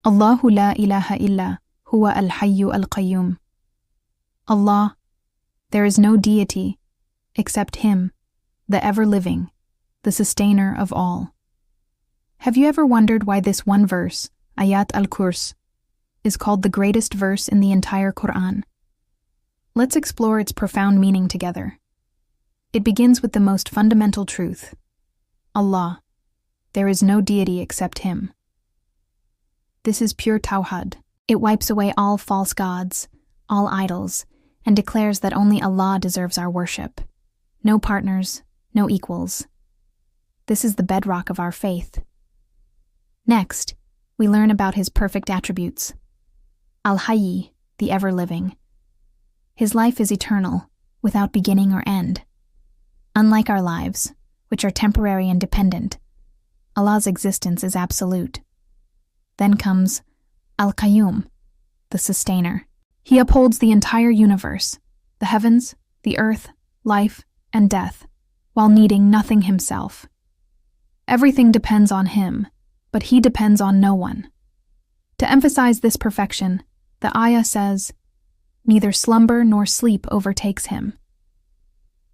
Allahu la ilaha illa huwa Al-Ḥayy Al-Qayyūm. Allah, there is no deity except Him, the ever-living, the sustainer of all. Have you ever wondered why this one verse, Āyat al-Kursī, is called the greatest verse in the entire Quran? Let's explore its profound meaning together. It begins with the most fundamental truth. Allah, there is no deity except Him. This is pure Tawḥīd. It wipes away all false gods, all idols, and declares that only Allah deserves our worship. No partners, no equals. This is the bedrock of our faith. Next, we learn about His perfect attributes. Al-Ḥayy, the ever-living. His life is eternal, without beginning or end. Unlike our lives, which are temporary and dependent, Allah's existence is absolute. Then comes Al-Qayyūm, the sustainer. He upholds the entire universe, the heavens, the earth, life, and death, while needing nothing himself. Everything depends on Him, but He depends on no one. To emphasize this perfection, the ayah says, "Neither slumber nor sleep overtakes Him."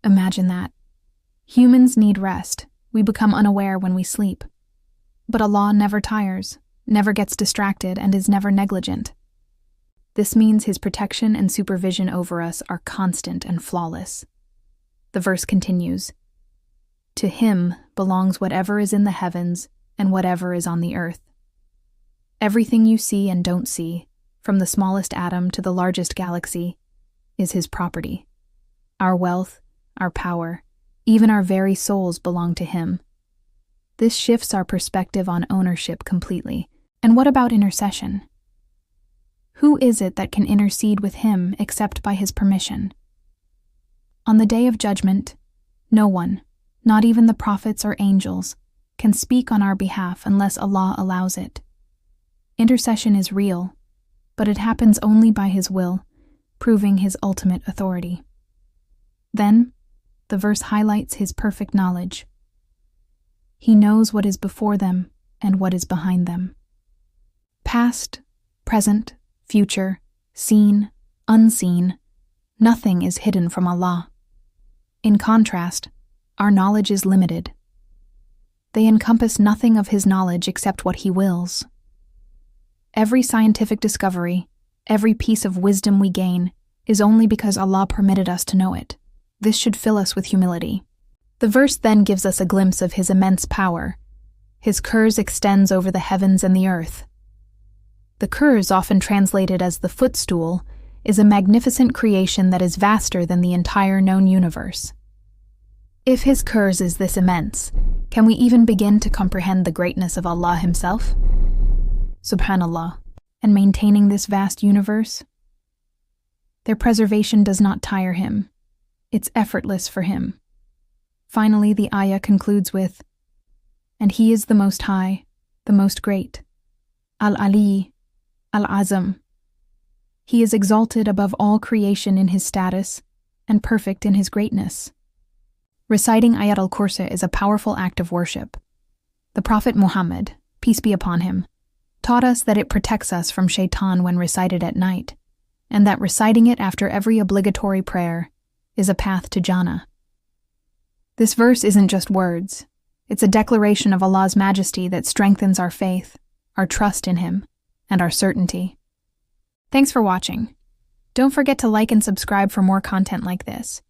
Imagine that. Humans need rest. We become unaware when we sleep. But Allah never tires, never gets distracted, and is never negligent. This means His protection and supervision over us are constant and flawless. The verse continues, "To Him belongs whatever is in the heavens and whatever is on the earth. Everything you see and don't see, from the smallest atom to the largest galaxy, is His property. Our wealth, our power, even our very souls belong to Him." This shifts our perspective on ownership completely. And what about intercession? Who is it that can intercede with Him except by His permission? On the day of judgment, no one, not even the prophets or angels, can speak on our behalf unless Allah allows it. Intercession is real, but it happens only by His will, proving His ultimate authority. Then, the verse highlights His perfect knowledge. He knows what is before them and what is behind them. Past, present, future, seen, unseen, nothing is hidden from Allah. In contrast, our knowledge is limited. They encompass nothing of His knowledge except what He wills. Every scientific discovery, every piece of wisdom we gain, is only because Allah permitted us to know it. This should fill us with humility. The verse then gives us a glimpse of His immense power. His curse extends over the heavens and the earth. The curse, often translated as the footstool, is a magnificent creation that is vaster than the entire known universe. If His curse is this immense, can we even begin to comprehend the greatness of Allah Himself? Subhanallah. And maintaining this vast universe? Their preservation does not tire Him. It's effortless for Him. Finally, the ayah concludes with, "And He is the Most High, the Most Great, Al-Ḥayy, Al-Azam. He is exalted above all creation in His status and perfect in His greatness." Reciting Āyat al-Kursī is a powerful act of worship. The Prophet Muhammad, peace be upon him, taught us that it protects us from shaitan when recited at night, and that reciting it after every obligatory prayer is a path to Jannah. This verse isn't just words. It's a declaration of Allah's majesty that strengthens our faith, our trust in Him, and our certainty. Thanks for watching. Don't forget to like and subscribe for more content like this.